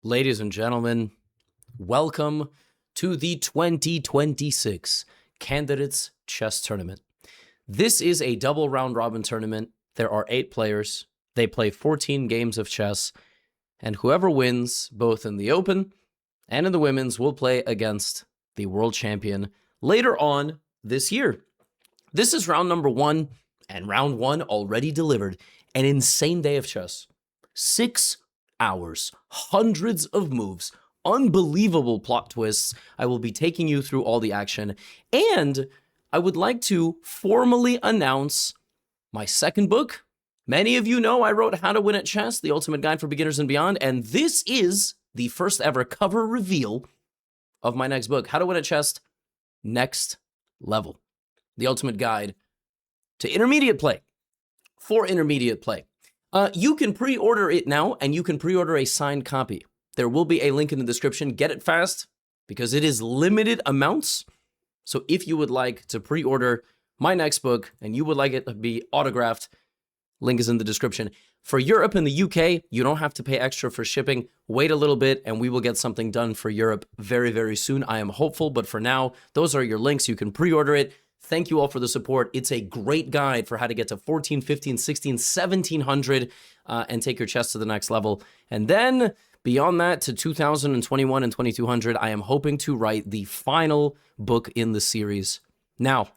Ladies and gentlemen, welcome to the 2026 Candidates Chess Tournament. This is a double round robin tournament. There are 8 players. They play 14 games of chess, and whoever wins, both in the open and in the women's, will play against the world champion later on this year. This is round number 1, and round 1 already delivered an insane day of chess. 6 hours, hundreds of moves, unbelievable plot twists. I will be taking you through all the action, and I would like to formally announce my second book. Many of you know I wrote How to Win at Chess, the ultimate guide for beginners and beyond, and this is the first ever cover reveal of my next book, How to Win at Chess, Next Level, the ultimate guide to intermediate play, for intermediate play. You can pre-order it now, and you can pre-order a signed copy. There will be a link in the description. Get it fast, because it is limited amounts. So if you would like to pre-order my next book, and you would like it to be autographed, link is in the description. For Europe and the UK, you don't have to pay extra for shipping. Wait a little bit, and we will get something done for Europe very, very soon. I am hopeful, but for now, those are your links. You can pre-order it. Thank you all for the support. It's a great guide for how to get to 14, 15, 16, 1700 and take your chess to the next level. And then beyond that to 2021 and 2200, I am hoping to write the final book in the series. Now,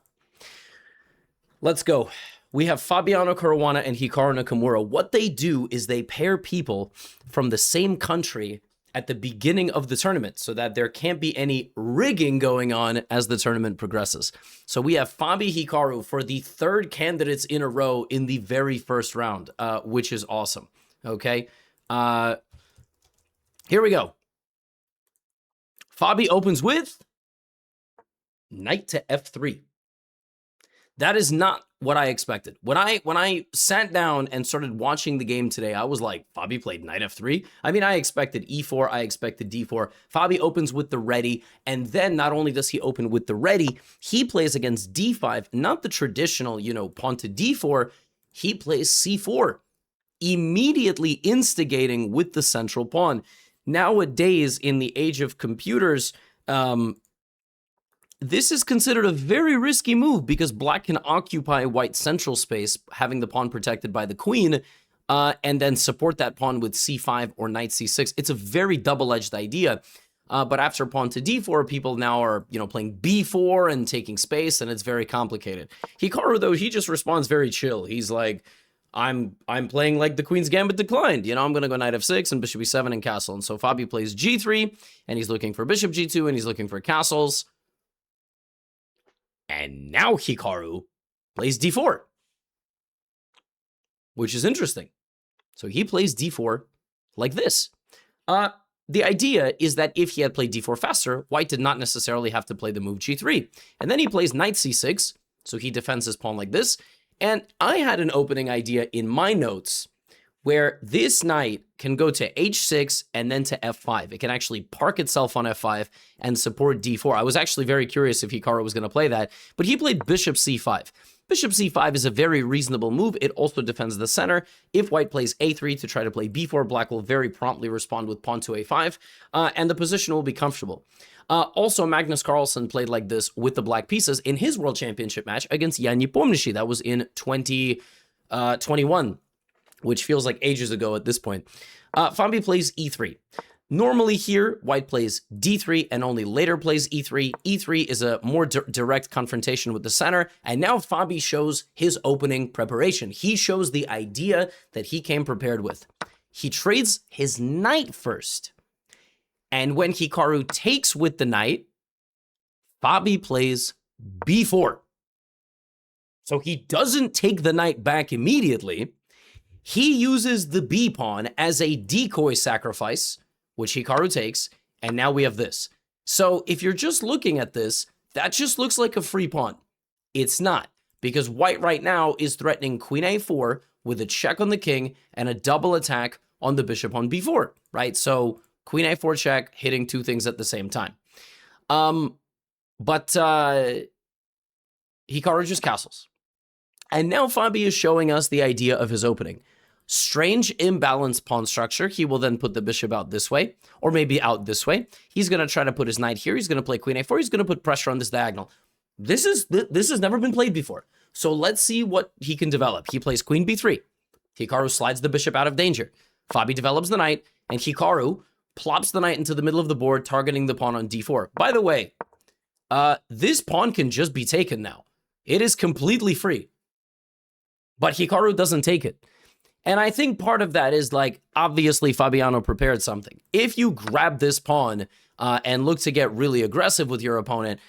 let's go. We have Fabiano Caruana and Hikaru Nakamura. What they do is they pair people from the same country at the beginning of the tournament so that there can't be any rigging going on as the tournament progresses. So we have Fabi Hikaru for the 3rd candidates in a row in the very first round, which is awesome. Okay. Here we go. Fabi opens with knight to f3. That is not what I expected. When I sat down and started watching the game today, I was like, Fabi played knight f3? I mean, I expected e4, I expected d4. Fabi opens with the ready, and then not only does he open with the ready, he plays against d5, not the traditional, pawn to d4, he plays c4, immediately instigating with the central pawn. Nowadays, in the age of computers, this is considered a very risky move because black can occupy white's central space, having the pawn protected by the queen, and then support that pawn with c5 or knight c6. It's a very double-edged idea. But after pawn to d4, people now are, playing b4 and taking space, and it's very complicated. Hikaru, though, he just responds very chill. He's like, I'm playing like the queen's gambit declined. I'm going to go knight f6 and bishop e7 and castle. And so Fabi plays g3, and he's looking for bishop g2, and he's looking for castles. And now Hikaru plays d4, which is interesting. So he plays d4 like this. The idea is that if he had played d4 faster, white did not necessarily have to play the move g3. And then he plays knight c6, so he defends his pawn like this. And I had an opening idea in my notes where this knight can go to h6 and then to f5. It can actually park itself on f5 and support d4. I was actually very curious if Hikaru was going to play that, but he played bishop c5. Bishop c5 is a very reasonable move. It also defends the center. If white plays a3 to try to play b4, black will very promptly respond with pawn to a5, and the position will be comfortable. Also, Magnus Carlsen played like this with the black pieces in his world championship match against Jan Nepomniachtchi. That was in 2021. Which feels like ages ago at this point. Fabi plays e3. Normally here, white plays d3 and only later plays e3. e3 is a more direct confrontation with the center, and now Fabi shows his opening preparation. He shows the idea that he came prepared with. He trades his knight first, and when Hikaru takes with the knight, Fabi plays b4. So he doesn't take the knight back immediately. He uses the b-pawn as a decoy sacrifice, which Hikaru takes, and now we have this. So if you're just looking at this, that just looks like a free pawn. It's not, because white right now is threatening queen a4 with a check on the king and a double attack on the bishop on b4, right? So queen a4 check, hitting 2 things at the same time. But Hikaru just castles. And now Fabi is showing us the idea of his opening. strange imbalanced pawn structure. He will then put the bishop out this way, or maybe out this way. He's going to try to put his knight here. He's going to play queen a4. He's going to put pressure on this diagonal. This has never been played before. So let's see what he can develop. He plays queen b3. Hikaru slides the bishop out of danger. Fabi develops the knight, and Hikaru plops the knight into the middle of the board, targeting the pawn on d4. By the way, this pawn can just be taken now. It is completely free. But Hikaru doesn't take it. And I think part of that is, like, obviously Fabiano prepared something. If you grab this pawn and look to get really aggressive with your opponent,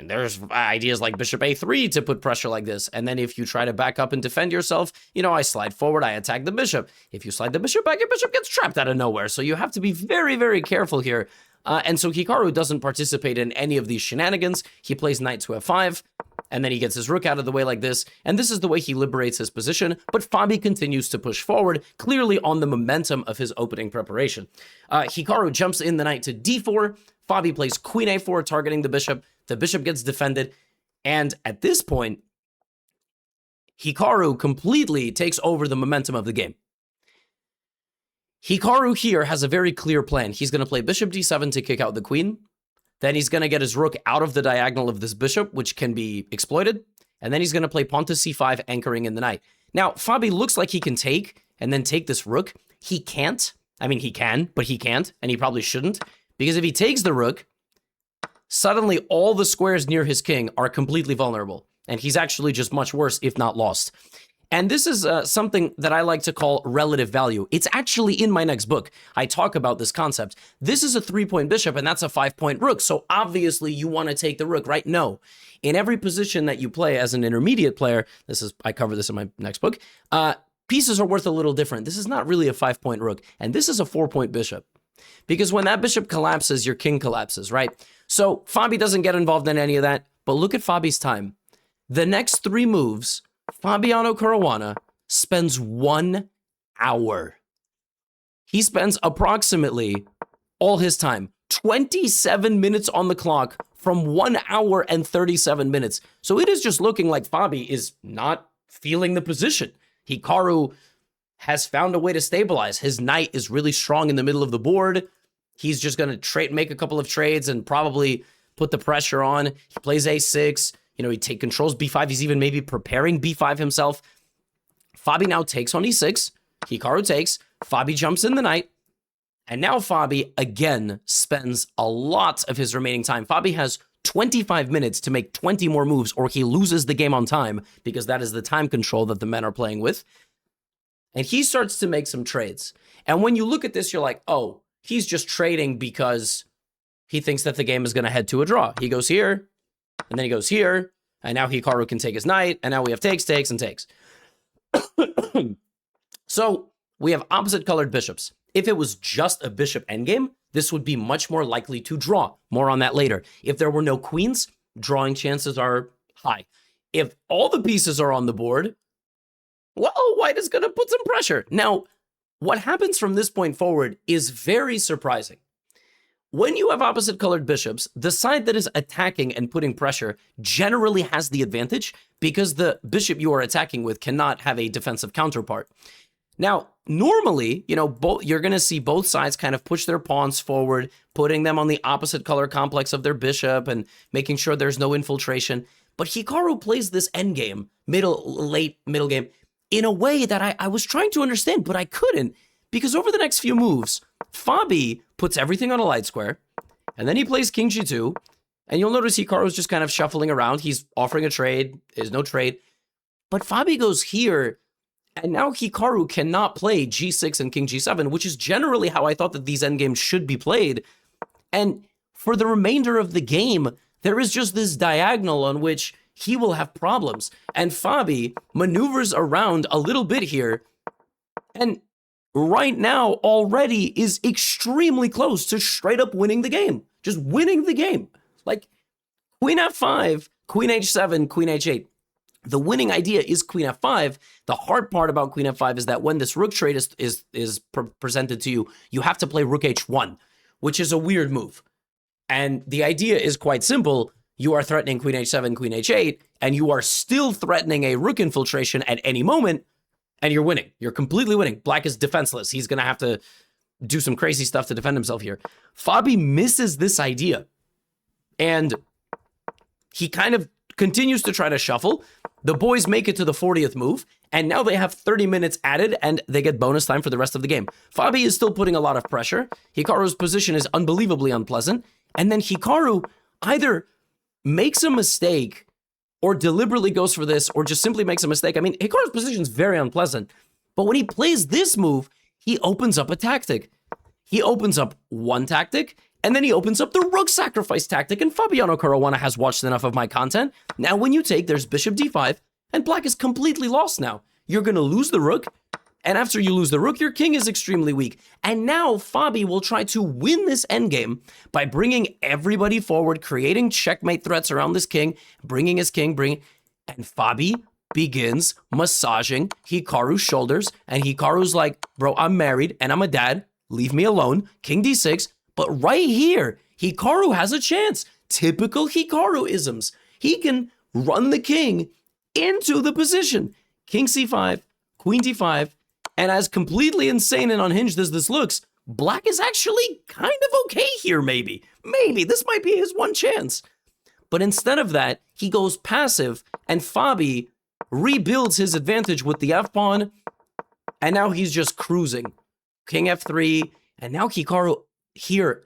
there's ideas like bishop a3 to put pressure like this. And then if you try to back up and defend yourself, you know, I slide forward, I attack the bishop. If you slide the bishop back, your bishop gets trapped out of nowhere. So you have to be very, very careful here. And so Hikaru doesn't participate in any of these shenanigans. He plays knight to f5, and then he gets his rook out of the way like this. And this is the way he liberates his position. But Fabi continues to push forward, clearly on the momentum of his opening preparation. Hikaru jumps in the knight to d4. Fabi plays queen a4, targeting the bishop. The bishop gets defended. And at this point, Hikaru completely takes over the momentum of the game. Hikaru here has a very clear plan. He's going to play bishop d7 to kick out the queen. Then he's going to get his rook out of the diagonal of this bishop, which can be exploited. And then he's going to play pawn to c5, anchoring in the knight. Now, Fabi looks like he can take and then take this rook. He can't. I mean, he can, but he can't, and he probably shouldn't. Because if he takes the rook, suddenly all the squares near his king are completely vulnerable. And he's actually just much worse, if not lost. And this is something that I like to call relative value. It's actually in my next book. I talk about this concept. This is a 3-point bishop, and that's a 5-point rook. So obviously you want to take the rook, right? No. In every position that you play as an intermediate player, I cover this in my next book, pieces are worth a little different. This is not really a 5-point rook, and this is a 4-point bishop. Because when that bishop collapses, your king collapses, right? So Fabi doesn't get involved in any of that, but look at Fabi's time. The next 3 moves, Fabiano Caruana spends 1 hour. He spends approximately all his time, 27 minutes on the clock from 1 hour and 37 minutes. So it is just looking like Fabi is not feeling the position. Hikaru has found a way to stabilize. His knight is really strong in the middle of the board. He's just going to make a couple of trades and probably put the pressure on. He plays a6. You know, he controls b5. He's even maybe preparing b5 himself. Fabi now takes on e6. Hikaru takes. Fabi jumps in the knight. And now Fabi, again, spends a lot of his remaining time. Fabi has 25 minutes to make 20 more moves, or he loses the game on time, because that is the time control that the men are playing with. And he starts to make some trades. And when you look at this, you're like, oh, he's just trading because he thinks that the game is going to head to a draw. He goes here, and then he goes here, and now Hikaru can take his knight, and now we have takes, takes, and takes. So we have opposite colored bishops. If it was just a bishop endgame, this would be much more likely to draw. More on that later. If there were no queens, drawing chances are high. If all the pieces are on the board, well, white is going to put some pressure. Now, what happens from this point forward is very surprising. When you have opposite colored bishops, the side that is attacking and putting pressure generally has the advantage, because the bishop you are attacking with cannot have a defensive counterpart. Now, normally, you know, you're going to see both sides kind of push their pawns forward, putting them on the opposite color complex of their bishop and making sure there's no infiltration. But Hikaru plays this endgame, late middle game, in a way that I was trying to understand, but I couldn't, because over the next few moves, Fabi puts everything on a light square, and then he plays king g2, and you'll notice Hikaru's just kind of shuffling around. He's offering a trade. There's no trade. But Fabi goes here, and now Hikaru cannot play g6 and king g7, which is generally how I thought that these endgames should be played. And for the remainder of the game, there is just this diagonal on which he will have problems. And Fabi maneuvers around a little bit here, and right now already is extremely close to straight up winning the game. Just winning the game. Like queen f5, queen h7, queen h8. The winning idea is queen f5. The hard part about queen f5 is that when this rook trade is presented to you, you have to play rook h1, which is a weird move. And the idea is quite simple. You are threatening queen h7, queen h8, and you are still threatening a rook infiltration at any moment. and you're winning. You're completely winning. Black is defenseless. He's going to have to do some crazy stuff to defend himself here. Fabi misses this idea, and he kind of continues to try to shuffle. The boys make it to the 40th move, and now they have 30 minutes added, and they get bonus time for the rest of the game. Fabi is still putting a lot of pressure. Hikaru's position is unbelievably unpleasant, and then Hikaru either makes a mistake or deliberately goes for this, or just simply makes a mistake. I mean, Hikaru's position is very unpleasant, but when he plays this move, he opens up a tactic. He opens up one tactic, and then he opens up the rook sacrifice tactic, and Fabiano Caruana has watched enough of my content. Now when you take, there's bishop d5, and black is completely lost now. You're going to lose the rook, and after you lose the rook, your king is extremely weak. And now Fabi will try to win this endgame by bringing everybody forward, creating checkmate threats around this king, bringing his king, and Fabi begins massaging Hikaru's shoulders, and Hikaru's like, bro, I'm married, and I'm a dad, leave me alone, king d6, but right here, Hikaru has a chance. Typical Hikaru-isms. He can run the king into the position. King c5, queen d5, and as completely insane and unhinged as this looks, black is actually kind of okay here, maybe. Maybe, this might be his one chance. But instead of that, he goes passive, and Fabi rebuilds his advantage with the f-pawn, and now he's just cruising. King f3, and now Hikaru here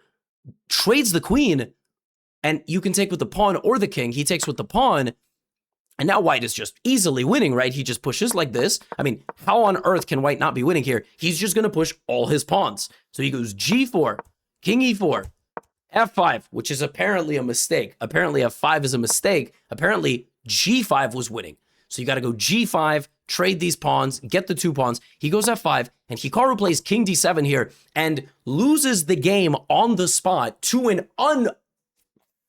trades the queen, and you can take with the pawn or the king. He takes with the pawn, and now white is just easily winning, right? He just pushes like this. I mean, how on earth can white not be winning here? He's just going to push all his pawns. So he goes g4, king e4, f5, which is apparently a mistake. Apparently f5 is a mistake. Apparently g5 was winning. So you got to go g5, trade these pawns, get the 2 pawns. He goes f5, and Hikaru plays king d7 here and loses the game on the spot to an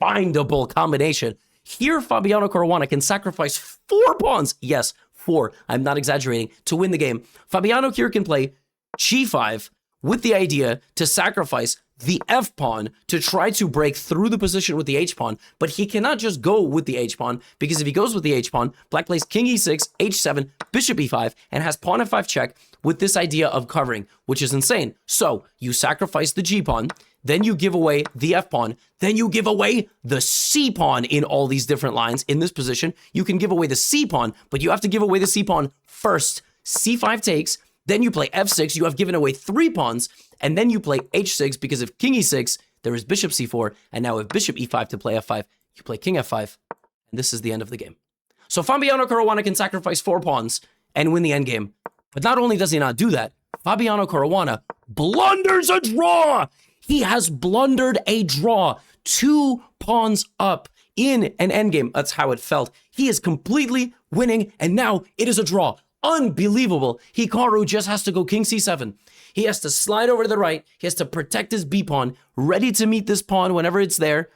unfindable combination. Here, Fabiano Caruana can sacrifice 4 pawns. Yes, 4. I'm not exaggerating. To win the game. Fabiano here can play g5 with the idea to sacrifice the f-pawn to try to break through the position with the h-pawn, but he cannot just go with the h-pawn, because if he goes with the h-pawn, black plays king e6, h7, bishop e5, and has pawn f5 check with this idea of covering, which is insane. So you sacrifice the g-pawn, then you give away the f-pawn, then you give away the c-pawn in all these different lines. In this position, you can give away the c-pawn, but you have to give away the c-pawn first. c5 takes, then you play f6, you have given away 3 pawns, and then you play h6, because if king e6, there is bishop c4, and now if bishop e5 to play f5, you play king f5, and this is the end of the game. So Fabiano Caruana can sacrifice 4 pawns and win the endgame, but not only does he not do that, Fabiano Caruana blunders a draw! He has blundered a draw, 2 pawns up in an endgame. That's how it felt. He is completely winning, and now it is a draw. Unbelievable. Hikaru just has to go king c7. He has to slide over to the right. He has to protect his b-pawn, ready to meet this pawn whenever it's there.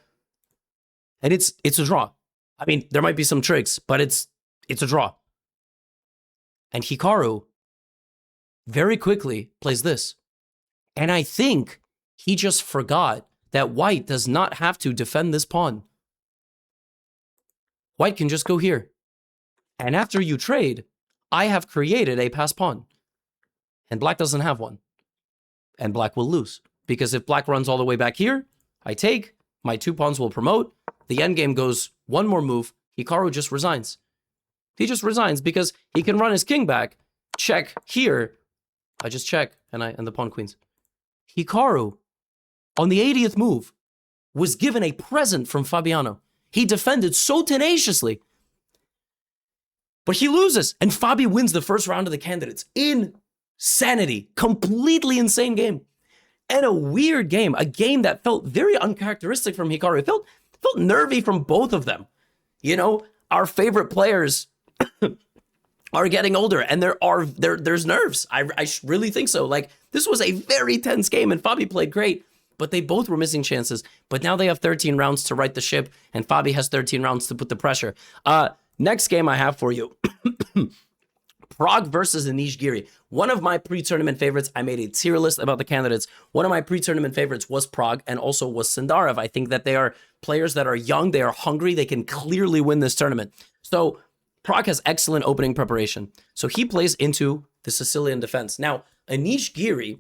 And it's a draw. I mean, there might be some tricks, but it's a draw. And Hikaru very quickly plays this. And I think he just forgot that white does not have to defend this pawn. White can just go here. And after you trade, I have created a pass pawn, and black doesn't have one, and black will lose, because if black runs all the way back here, I take, my 2 pawns will promote, the endgame goes 1 more move, Hikaru just resigns. He just resigns because he can run his king back, check here, I just check, and the pawn queens. Hikaru, on the 80th move, was given a present from Fabiano. He defended so tenaciously, but he loses, and Fabi wins the first round of the candidates. Insanity. Completely insane game. And a weird game. A game that felt very uncharacteristic from Hikaru. It felt nervy from both of them. You know, our favorite players are getting older, and there's nerves. I really think so. Like, this was a very tense game, and Fabi played great, but they both were missing chances. But now they have 13 rounds to right the ship, and Fabi has 13 rounds to put the pressure. Next game I have for you, Pragg versus Anish Giri. One of my pre-tournament favorites. I made a tier list about the candidates. One of my pre-tournament favorites was Pragg, and also was Sindarov. I think that they are players that are young, they are hungry, they can clearly win this tournament. So Pragg has excellent opening preparation. So he plays into the Sicilian defense. Now, Anish Giri,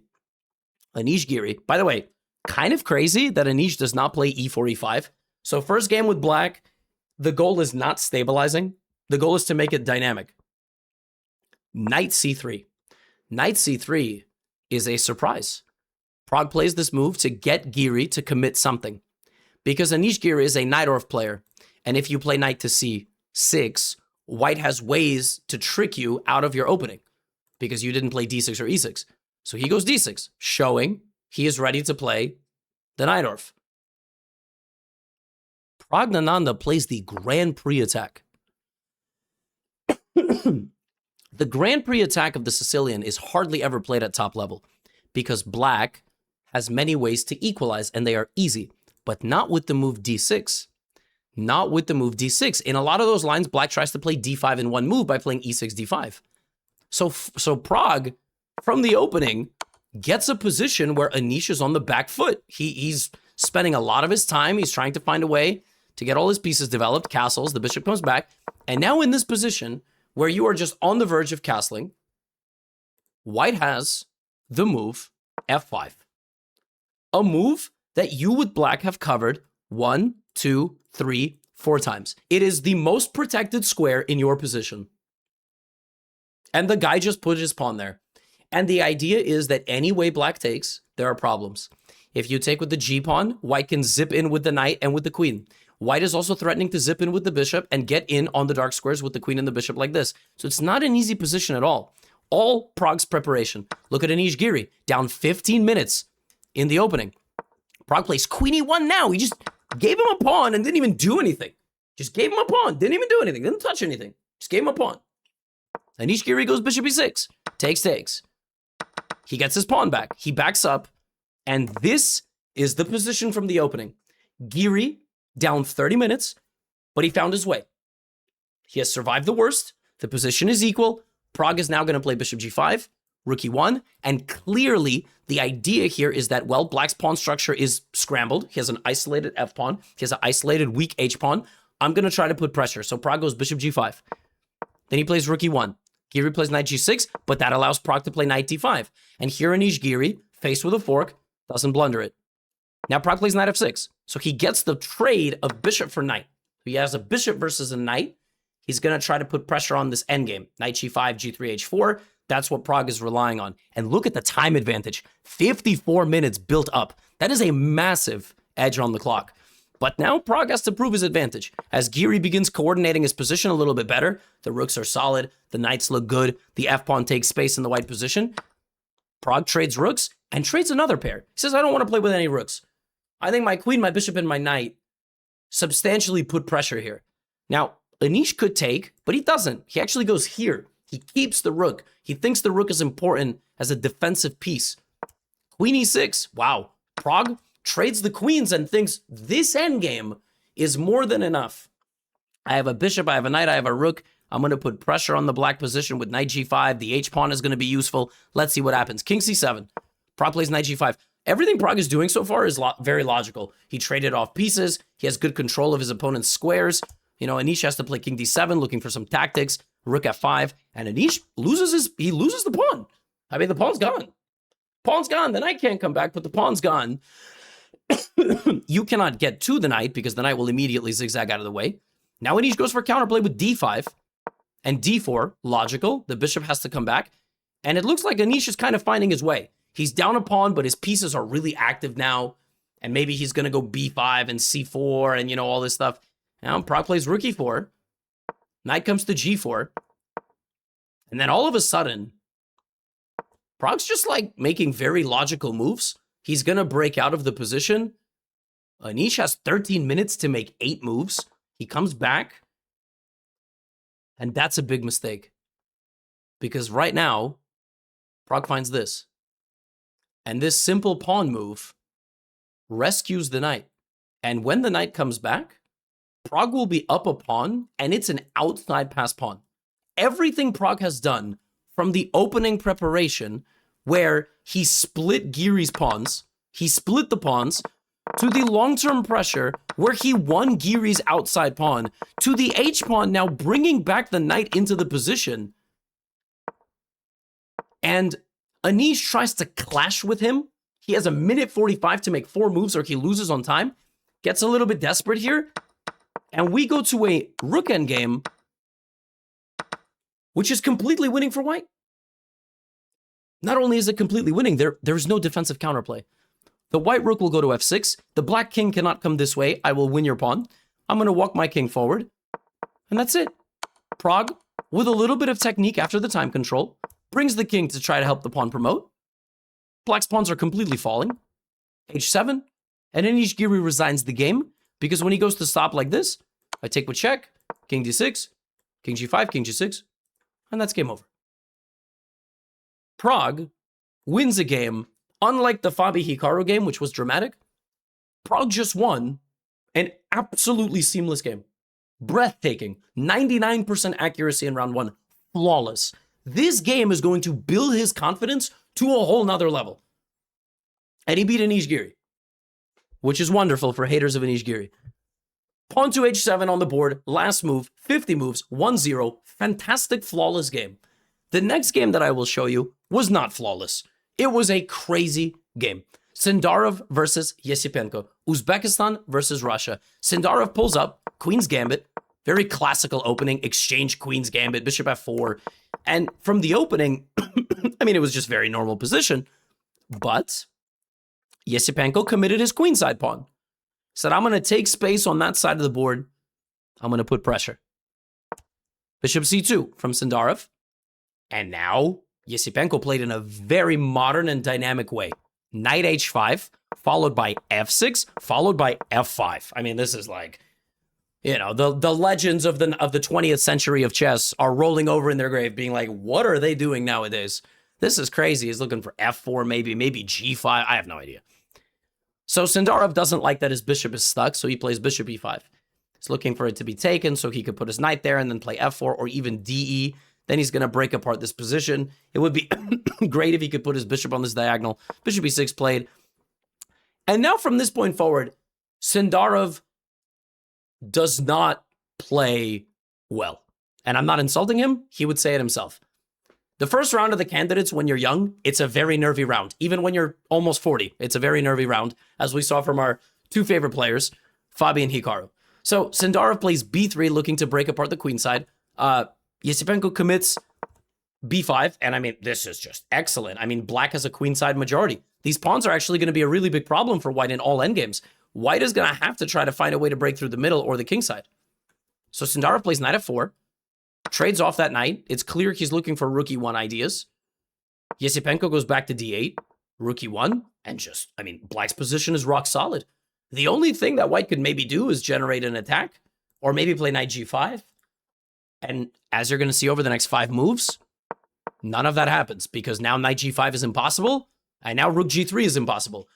by the way, kind of crazy that Anish does not play e4, e5. So first game with black, the goal is not stabilizing. The goal is to make it dynamic. Knight c3. Knight c3 is a surprise. Pragg plays this move to get Giri to commit something. Because Anish Giri is a Najdorf player, and if you play knight to c6, white has ways to trick you out of your opening because you didn't play d6 or e6. So he goes d6, showing he is ready to play the Najdorf. Praggnanandhaa plays the Grand Prix attack. The Grand Prix attack of the Sicilian is hardly ever played at top level because black has many ways to equalize, and they are easy, but not with the move d6. Not with the move d6. In a lot of those lines, black tries to play d5 in one move by playing e6, d5. So Pragg, from the opening, gets a position where Anish is on the back foot. He's spending a lot of his time. He's trying to find a way to get all his pieces developed, castles, the bishop comes back. And now in this position, where you are just on the verge of castling, white has the move f5. A move that you with black have covered 1, 2, 3, 4 times. It is the most protected square in your position. And the guy just put his pawn there. And the idea is that any way black takes, there are problems. If you take with the g-pawn, white can zip in with the knight and with the queen. White is also threatening to zip in with the bishop and get in on the dark squares with the queen and the bishop like this. So it's not an easy position at all. All Pragg's preparation. Look at Anish Giri, down 15 minutes in the opening. Pragg plays queen e1 now. He just gave him a pawn and didn't even do anything. Just gave him a pawn, didn't even do anything, didn't touch anything. Just gave him a pawn. Anish Giri goes bishop e6, takes. He gets his pawn back. He backs up, and this is the position from the opening. Giri down 30 minutes, but he found his way. He has survived the worst. The position is equal. Pragg is now going to play bishop g5, rook e1, and clearly the idea here is that, well, black's pawn structure is scrambled. He has an isolated f-pawn. He has an isolated weak h-pawn. I'm going to try to put pressure. So Pragg goes bishop g5. Then he plays rook e1. Giri plays knight g6, but that allows Pragg to play knight d5. And here Anish Giri, faced with a fork, doesn't blunder it. Now Pragg plays knight f6. So he gets the trade of bishop for knight. He has a bishop versus a knight. He's going to try to put pressure on this endgame. Knight g5, g3, h4. That's what Pragg is relying on. And look at the time advantage. 54 minutes built up. That is a massive edge on the clock. But now Pragg has to prove his advantage. As Giri begins coordinating his position a little bit better, the rooks are solid, the knights look good, the f-pawn takes space in the white position. Pragg trades rooks and trades another pair. He says, I don't want to play with any rooks. I think my queen, my bishop, and my knight substantially put pressure here. Now, Anish could take, but he doesn't. He actually goes here. He keeps the rook. He thinks the rook is important as a defensive piece. Queen e6. Wow. Pragg trades the queens and thinks this endgame is more than enough. I have a bishop, I have a knight, I have a rook. I'm going to put pressure on the black position with knight g5. The h-pawn is going to be useful. Let's see what happens. King c7. Pragg plays knight g5. Everything Pragg is doing so far is very logical. He traded off pieces. He has good control of his opponent's squares. You know, Anish has to play king d7, looking for some tactics. Rook f5. And Anish loses the pawn. I mean, the pawn's gone. Pawn's gone. The knight can't come back, but the pawn's gone. You cannot get to the knight because the knight will immediately zigzag out of the way. Now Anish goes for counterplay with d5 and d4. Logical. The bishop has to come back. And it looks like Anish is kind of finding his way. He's down a pawn, but his pieces are really active now. And maybe he's going to go b5 and c4 and, you know, all this stuff. Now Pragg plays rook e4. Knight comes to g4. And then all of a sudden, Pragg's just like making very logical moves. He's going to break out of the position. Anish has 13 minutes to make 8 moves. He comes back. And that's a big mistake. Because right now, Pragg finds this. And this simple pawn move rescues the knight. And when the knight comes back, Pragg will be up a pawn, and it's an outside pass pawn. Everything Pragg has done from the opening preparation, where he split Giri's pawns, he split the pawns, to the long-term pressure, where he won Giri's outside pawn, to the h-pawn now bringing back the knight into the position. And Anish tries to clash with him. He has a minute 45 to make 4 moves or he loses on time. Gets a little bit desperate here. And we go to a rook endgame, which is completely winning for white. Not only is it completely winning, there's no defensive counterplay. The white rook will go to f6. The black king cannot come this way. I will win your pawn. I'm going to walk my king forward. And that's it. Pragg, with a little bit of technique after the time control, brings the king to try to help the pawn promote. Black's pawns are completely falling. h7. And Anish Giri resigns the game because when he goes to stop like this, I take with check, king d6, king g5, king g6, and that's game over. Pragg wins a game, unlike the Fabi Hikaru game, which was dramatic. Pragg just won an absolutely seamless game. Breathtaking. 99% accuracy in round 1. Flawless. This game is going to build his confidence to a whole nother level. And he beat Anish Giri, which is wonderful for haters of Anish Giri. Pawn to h7 on the board. Last move. 50 moves. 1-0. Fantastic, flawless game. The next game that I will show you was not flawless. It was a crazy game. Sindarov versus Yesipenko. Uzbekistan versus Russia. Sindarov pulls up. Queen's Gambit. Very classical opening. Exchange Queen's Gambit. Bishop f4. And from the opening, I mean, it was just very normal position. But Yesipenko committed his queenside pawn. Said, I'm going to take space on that side of the board. I'm going to put pressure. Bishop c2 from Sindarov. And now Yesipenko played in a very modern and dynamic way. Knight h5, followed by f6, followed by f5. I mean, this is like, you know, the legends of the 20th century of chess are rolling over in their grave being like, what are they doing nowadays? This is crazy. He's looking for f4, maybe g5. I have no idea. So Sindarov doesn't like that his bishop is stuck, so he plays bishop e5. He's looking for it to be taken so he could put his knight there and then play f4 or even de. Then he's going to break apart this position. It would be great if he could put his bishop on this diagonal. Bishop e6 played. And now from this point forward, Sindarov does not play well. And I'm not insulting him. He would say it himself. The first round of the candidates when you're young, it's a very nervy round. Even when you're almost 40, it's a very nervy round, as we saw from our 2 favorite players, Fabi and Hikaru. So Sindarov plays b3, looking to break apart the queenside. Yesipenko commits b5, and I mean, this is just excellent. I mean, black has a queenside majority. These pawns are actually going to be a really big problem for white in all endgames. White is going to have to try to find a way to break through the middle or the kingside. So Sindarov plays knight f4, trades off that knight. It's clear he's looking for rook e1 ideas. Yesipenko goes back to d8, rook e1, and just, I mean, black's position is rock solid. The only thing that white could maybe do is generate an attack, or maybe play knight g5. And as you're going to see over the next 5 moves, none of that happens because now knight g5 is impossible, and now rook g3 is impossible.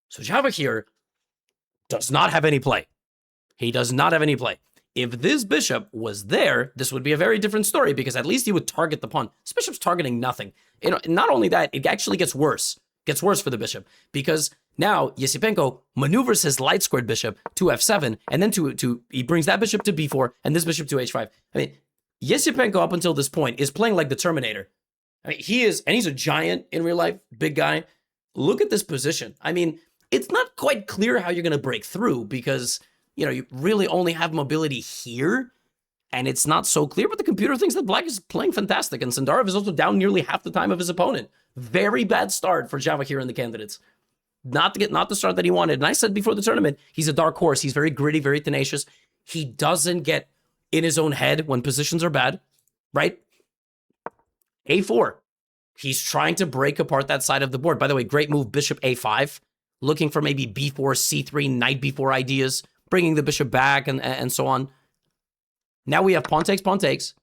So Java here does not have any play. He does not have any play. If this bishop was there, this would be a very different story because at least he would target the pawn. This bishop's targeting nothing. You know, not only that, it actually gets worse. Gets worse for the bishop because now Yesipenko maneuvers his light squared bishop to f7, and then he brings that bishop to b4 and this bishop to h5. I mean, Yesipenko up until this point is playing like the Terminator. I mean, he's a giant in real life, big guy. Look at this position. I mean, it's not quite clear how you're going to break through because, you know, you really only have mobility here, and it's not so clear, but the computer thinks that black is playing fantastic, and Sindarov is also down nearly half the time of his opponent. Very bad start for Java here in the candidates. Not the start that he wanted. And I said before the tournament, he's a dark horse. He's very gritty, very tenacious. He doesn't get in his own head when positions are bad, right? a4. He's trying to break apart that side of the board. By the way, great move, bishop a5. Looking for maybe b4, c3, knight b4 ideas, bringing the bishop back and so on. Now we have pawn takes,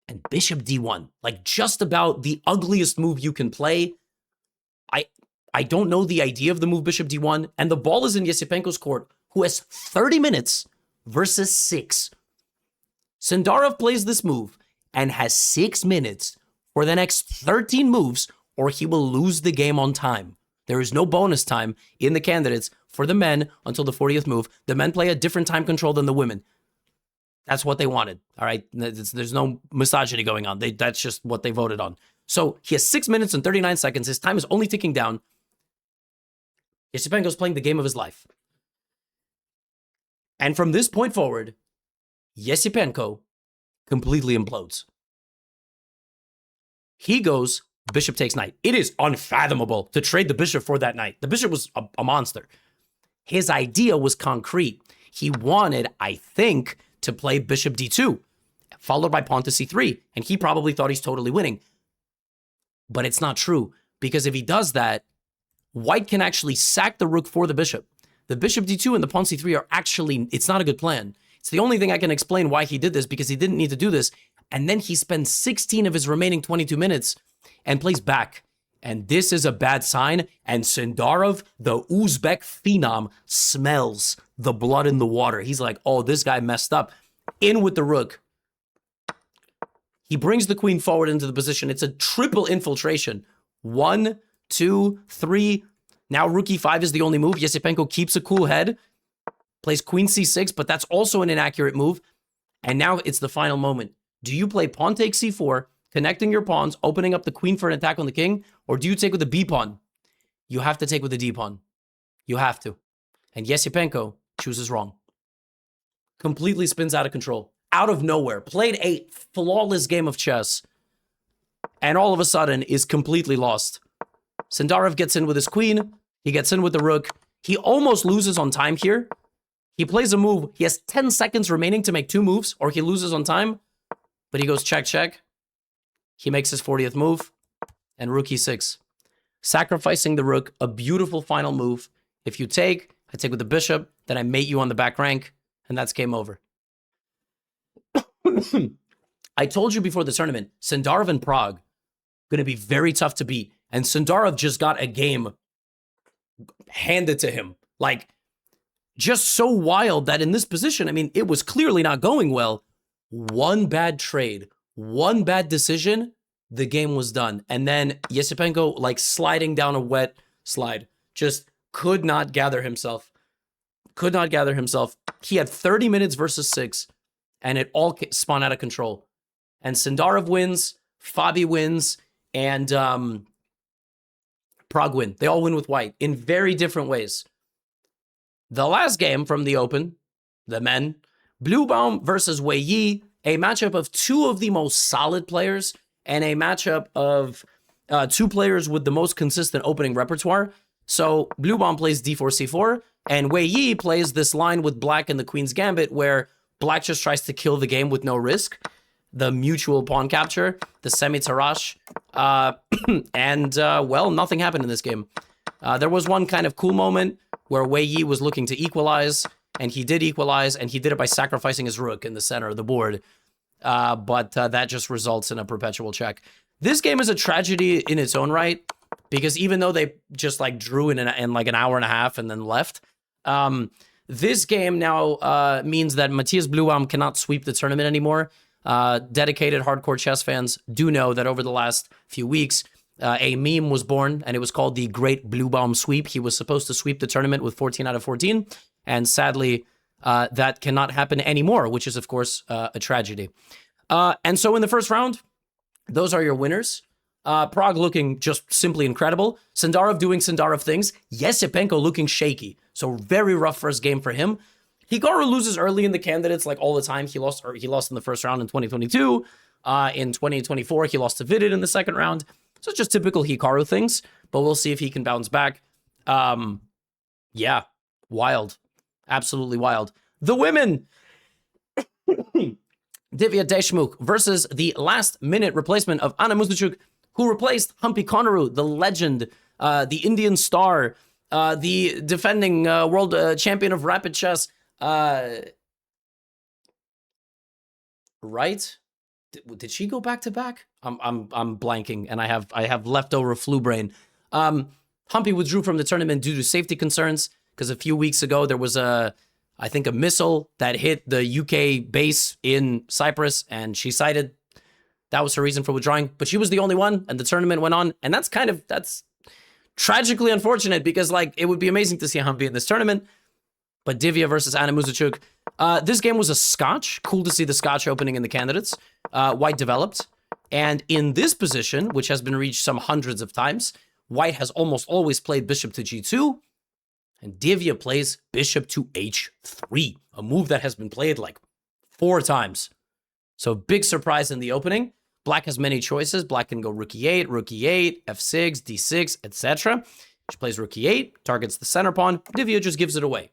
and bishop d1. Like just about the ugliest move you can play. I don't know the idea of the move bishop d1, and the ball is in Yesipenko's court, who has 30 minutes versus 6. Sindarov plays this move and has 6 minutes for the next 13 moves, or he will lose the game on time. There is no bonus time in the candidates for the men until the 40th move. The men play a different time control than the women. That's what they wanted, all right? There's no misogyny going on. That's just what they voted on. So he has 6 minutes and 39 seconds. His time is only ticking down. Yesipenko's playing the game of his life. And from this point forward, Yesipenko completely implodes. He goes, bishop takes knight. It is unfathomable to trade the bishop for that knight. The bishop was a monster. His idea was concrete. He wanted, I think, to play bishop d2, followed by pawn to c3, and he probably thought he's totally winning. But it's not true, because if he does that, white can actually sack the rook for the bishop. The bishop d2 and the pawn c3 are actually, it's not a good plan. It's the only thing I can explain why he did this, because he didn't need to do this. And then he spends 16 of his remaining 22 minutes and plays back. And this is a bad sign. And Sindarov, the Uzbek phenom, smells the blood in the water. He's like, oh, this guy messed up. In with the rook. He brings the queen forward into the position. It's a triple infiltration. 1, 2, 3. Now rook e5 is the only move. Yesipenko keeps a cool head. Plays queen c6, but that's also an inaccurate move. And now it's the final moment. Do you play pawn takes c4, connecting your pawns, opening up the queen for an attack on the king, or do you take with the b pawn? You have to take with the d pawn. You have to. And Yesipenko chooses wrong. Completely spins out of control. Out of nowhere. Played a flawless game of chess. And all of a sudden is completely lost. Sindarov gets in with his queen. He gets in with the rook. He almost loses on time here. He plays a move. He has 10 seconds remaining to make 2 moves, or he loses on time. But he goes check, check. He makes his 40th move. And rook e6. Sacrificing the rook. A beautiful final move. If you take, I take with the bishop. Then I mate you on the back rank. And that's game over. I told you before the tournament, Sindarov and Prague going to be very tough to beat. And Sindarov just got a game handed to him. Like, just so wild that in this position, I mean, it was clearly not going well. One bad trade, one bad decision, the game was done. And then Yesipenko, like sliding down a wet slide, just could not gather himself. Could not gather himself. He had 30 minutes versus 6, and it all spun out of control. And Sindarov wins, Fabi wins, and Prague win. They all win with white in very different ways. The last game from the Open, the men, Bluebaum versus Wei Yi, a matchup of 2 of the most solid players and a matchup of 2 players with the most consistent opening repertoire. So Bluebaum plays d4, c4, and Wei Yi plays this line with black in the Queen's Gambit where black just tries to kill the game with no risk. The mutual pawn capture, the semi-tarash, well, nothing happened in this game. There was one kind of cool moment where Wei Yi was looking to equalize, and he did equalize, and he did it by sacrificing his rook in the center of the board. But that just results in a perpetual check. This game is a tragedy in its own right, because even though they just like drew in like an hour and a half and then left, this game now means that Matthias Bluebaum cannot sweep the tournament anymore. Dedicated hardcore chess fans do know that over the last few weeks, a meme was born, and it was called the Great Bluebaum Sweep. He was supposed to sweep the tournament with 14 out of 14, and sadly, that cannot happen anymore, which is, of course, a tragedy. And so in the first round, those are your winners. Prague looking just simply incredible. Sindarov doing Sindarov things. Yesipenko looking shaky. So very rough first game for him. Hikaru loses early in the candidates like all the time. He lost in the first round in 2022. In 2024, he lost to Vidit in the second round. So it's just typical Hikaru things, but we'll see if he can bounce back. Yeah, wild. Absolutely wild. The women. Divya Deshmukh versus the last-minute replacement of Anna Muzychuk, who replaced Humpy Conneru, the legend, the Indian star, the defending world champion of rapid chess. Right? Did she go back to back? I'm blanking, and I have leftover flu brain. Humpy withdrew from the tournament due to safety concerns because a few weeks ago there was I think a missile that hit the UK base in Cyprus, and she cited that was her reason for withdrawing. But she was the only one, and the tournament went on, and that's tragically unfortunate because like it would be amazing to see Humpy in this tournament. But Divya versus Anna Muzychuk. This game was a Scotch. Cool to see the Scotch opening in the candidates. White developed. And in this position, which has been reached some hundreds of times, white has almost always played bishop to g2, and Divya plays bishop to h3, a move that has been played like 4 times. So big surprise in the opening. Black has many choices. Black can go rook e8, f6, d6, etc. She plays rook e8, targets the center pawn. Divya just gives it away.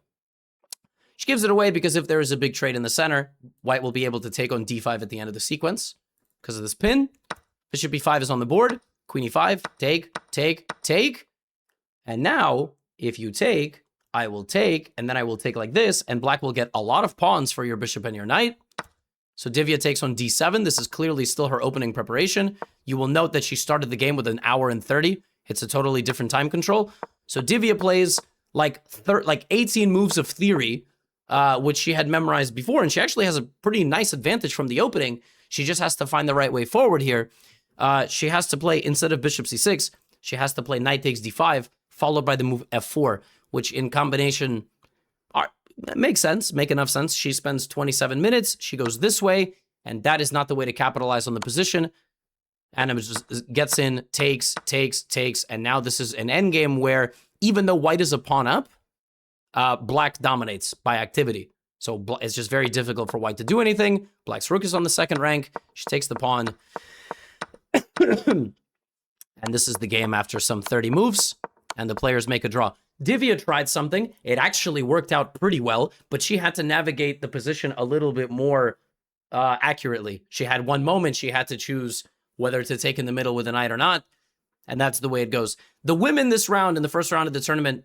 She gives it away because if there is a big trade in the center, white will be able to take on d5 at the end of the sequence. Because of this pin, bishop e5 is on the board. Queen e5, take. And now, if you take, I will take, and then I will take like this, and black will get a lot of pawns for your bishop and your knight. So Divya takes on d7. This is clearly still her opening preparation. You will note that she started the game with an hour and 30. It's a totally different time control. So Divya plays like 18 moves of theory, which she had memorized before, and she actually has a pretty nice advantage from the opening. She just has to find the right way forward here. She has to play, instead of bishop c6, she has to play knight takes d5, followed by the move f4, which in combination makes sense, make enough sense. She spends 27 minutes, she goes this way, and that is not the way to capitalize on the position. And it just gets in, takes, and now this is an endgame where even though white is a pawn up, black dominates by activity. So it's just very difficult for white to do anything. Black's rook is on the second rank. She takes the pawn. And this is the game after some 30 moves, and the players make a draw. Divya tried something. It actually worked out pretty well, but she had to navigate the position a little bit more accurately. She had one moment she had to choose whether to take in the middle with a knight or not, and that's the way it goes. The women this round, in the first round of the tournament,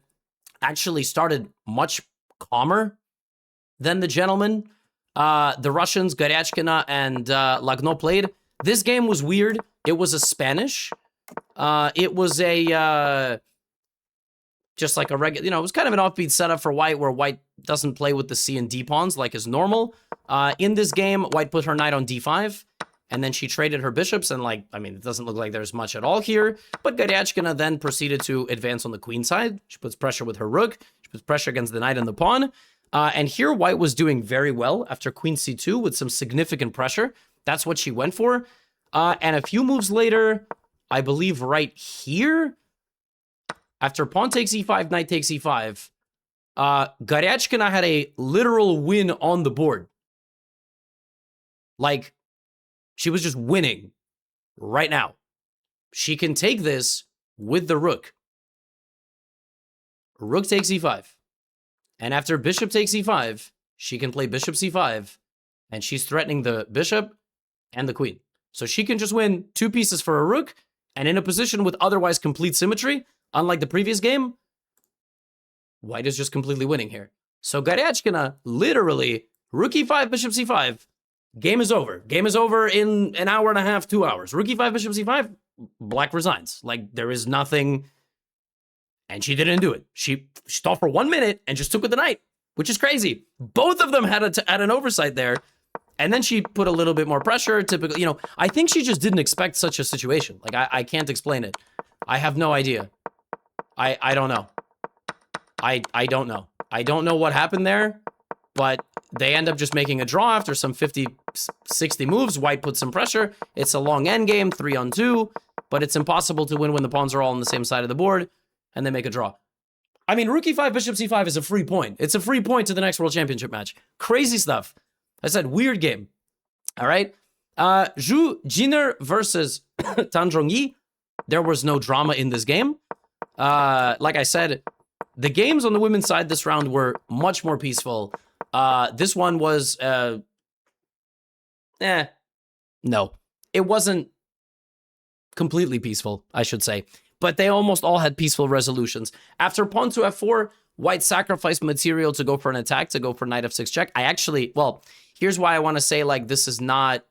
actually started much calmer than the gentlemen. The Russians, Goryachkina and Lagno played. This game was weird. It was a Spanish. It was a... just like a regular, it was kind of an offbeat setup for white, where white doesn't play with the C and D pawns like is normal. In this game, white put her knight on D5, and then she traded her bishops, and it doesn't look like there's much at all here, but Goryachkina then proceeded to advance on the queen side. She puts pressure with her rook, she puts pressure against the knight and the pawn, and here white was doing very well after queen C2 with some significant pressure. That's what she went for, and a few moves later, I believe right here, after pawn takes e5, knight takes e5, Goryachkina had a literal win on the board. Like, she was just winning right now. She can take this with the rook. Rook takes e5. And after bishop takes e5, she can play bishop c5, and she's threatening the bishop and the queen. So she can just win 2 pieces for a rook, and in a position with otherwise complete symmetry, unlike the previous game, white is just completely winning here. So Goryachkina, literally, rook e5, bishop c5, game is over. Game is over in an hour and a half, 2 hours. Rook e5, bishop c5, black resigns. Like, there is nothing, and she didn't do it. She thought for 1 minute and just took with the knight, which is crazy. Both of them had an oversight there, and then she put a little bit more pressure. Typically, I think she just didn't expect such a situation. Like, I can't explain it. I have no idea. I don't know. I don't know. I don't know what happened there, but they end up just making a draw after some 50, 60 moves. White puts some pressure. It's a long endgame, 3-on-2, but it's impossible to win when the pawns are all on the same side of the board, and they make a draw. I mean, rook e5, bishop c5 is a free point. It's a free point to the next World Championship match. Crazy stuff. I said, weird game. All right. Zhu Jiner versus Zhongyi. There was no drama in this game. Like I said, the games on the women's side this round were much more peaceful. This one was, no. It wasn't completely peaceful, I should say. But they almost all had peaceful resolutions. After pawn to f4, white sacrificed material to go for an attack, to go for knight f6 check. Here's why I want to say, this is not,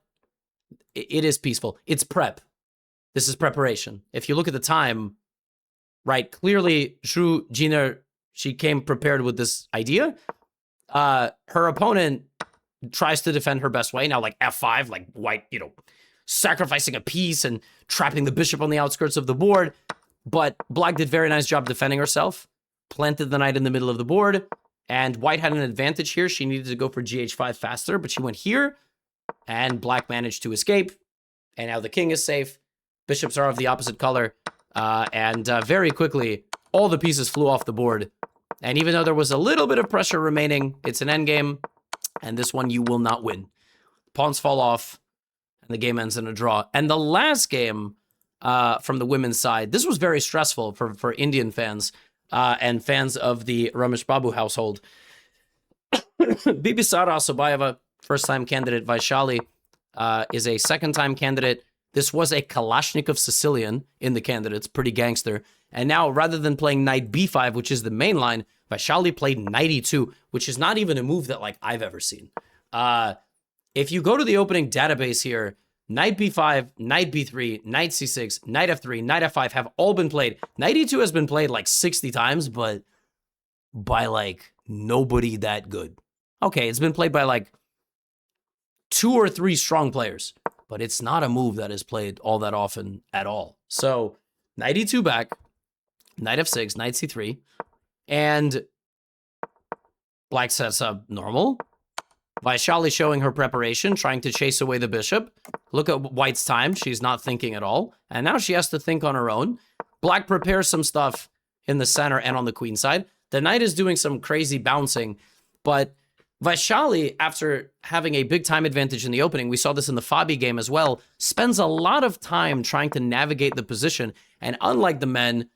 it is peaceful. It's prep. This is preparation. If you look at the time, right, clearly Zhu Jiner, she came prepared with this idea. Her opponent tries to defend her best way. Now, f5, white, sacrificing a piece and trapping the bishop on the outskirts of the board. But black did a very nice job defending herself, planted the knight in the middle of the board, and white had an advantage here. She needed to go for gh5 faster, but she went here, and black managed to escape And now the king is safe. Bishops are of the opposite color. And very quickly, all the pieces flew off the board. And even though there was a little bit of pressure remaining, it's an endgame. And this one you will not win. Pawns fall off. And the game ends in a draw. And the last game from the women's side, this was very stressful for Indian fans and fans of the Ramesh Babu household. Bibisara Assaubayeva, first-time candidate. Vaishali is a second-time candidate. This was a Kalashnikov Sicilian in the candidates, pretty gangster. And now, rather than playing knight b5, which is the main line, Vaishali played knight e2, which is not even a move that like I've ever seen. If you go to the opening database here, knight b5, knight b3, knight c6, knight f3, knight f5 have all been played. Knight e2 has been played like 60 times, but by like nobody that good. Okay, it's been played by like 2 or 3 strong players, but it's not a move that is played all that often at all. So knight e2 back, knight f6, knight c3, and black sets up normal. Vaishali showing her preparation, trying to chase away the bishop. Look at white's time. She's not thinking at all. And now she has to think on her own. Black prepares some stuff in the center and on the queen side. The knight is doing some crazy bouncing, but Vaishali, after having a big time advantage in the opening, we saw this in the Fabi game as well, spends a lot of time trying to navigate the position. And unlike the men,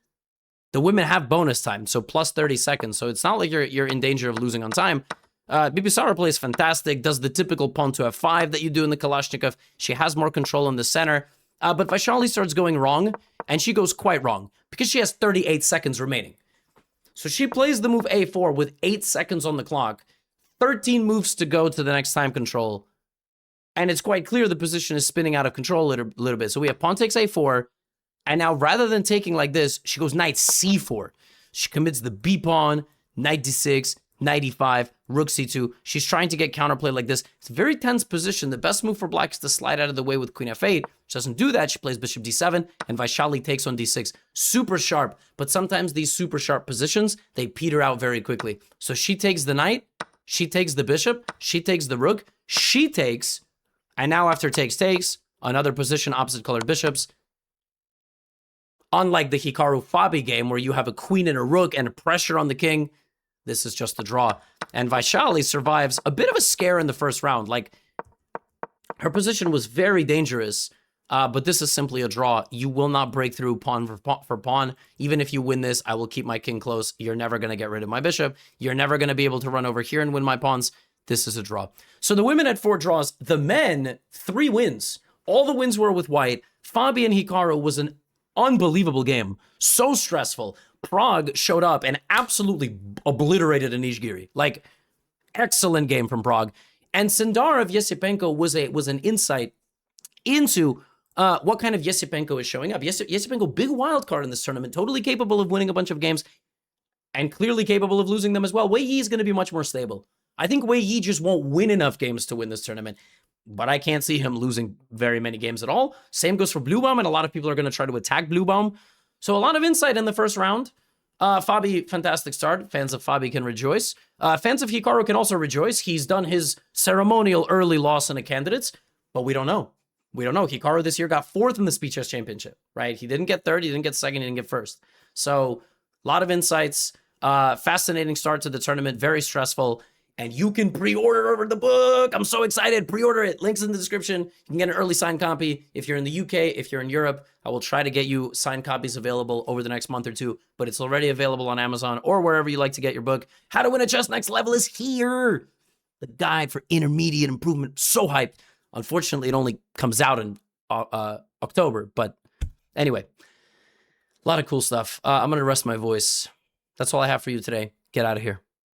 the women have bonus time, so plus 30 seconds. So it's not like you're in danger of losing on time. Bibisara plays fantastic, does the typical pawn to f5 that you do in the Kalashnikov. She has more control in the center. But Vaishali starts going wrong, and she goes quite wrong, because she has 38 seconds remaining. So she plays the move a4 with 8 seconds on the clock, 13 moves to go to the next time control, and it's quite clear the position is spinning out of control a little bit. So we have pawn takes a4, and now rather than taking like this, she goes knight c4. She commits the b pawn, knight d6, knight e5, rook c2. She's trying to get counterplay like this. It's a very tense position. The best move for black is to slide out of the way with queen f8. She doesn't do that. She plays bishop d7, and Vaishali takes on d6. Super sharp, but sometimes these super sharp positions, they peter out very quickly. So she takes the knight, she takes the bishop, she takes the rook, she takes, and now after takes, another position opposite colored bishops. Unlike the Hikaru Fabi game where you have a queen and a rook and a pressure on the king, this is just a draw. And Vaishali survives a bit of a scare in the first round. Like, her position was very dangerous, but this is simply a draw. You will not break through pawn for pawn. Even if you win this, I will keep my king close. You're never going to get rid of my bishop. You're never going to be able to run over here and win my pawns. This is a draw. So the women had 4 draws. The men, 3 wins. All the wins were with white. Fabi and Hikaru was an unbelievable game. So stressful. Prague showed up and absolutely obliterated Anish Giri. Like, excellent game from Prague. And Sindarov Yesipenko was an insight into what kind of Yesipenko is showing up. Yesipenko, big wild card in this tournament, totally capable of winning a bunch of games and clearly capable of losing them as well. Wei Yi is going to be much more stable. I think Wei Yi just won't win enough games to win this tournament, but I can't see him losing very many games at all. Same goes for Bluebaum, and a lot of people are going to try to attack Bluebaum. So a lot of insight in the first round. Fabi, fantastic start. Fans of Fabi can rejoice. Fans of Hikaru can also rejoice. He's done his ceremonial early loss in the candidates, but we don't know. We don't know. Hikaru this year got 4th in the Speed Chess Championship, right? He didn't get 3rd, he didn't get 2nd, he didn't get 1st. So a lot of insights. Fascinating start to the tournament. Very stressful. And you can pre-order the book. I'm so excited. Pre-order it. Links in the description. You can get an early signed copy. If you're in the UK, if you're in Europe, I will try to get you signed copies available over the next month or 2, but it's already available on Amazon or wherever you like to get your book. How to Win at Chess Next Level is here. The guide for intermediate improvement. So hyped. Unfortunately, it only comes out in October, but anyway, a lot of cool stuff. I'm going to rest my voice. That's all I have for you today. Get out of here.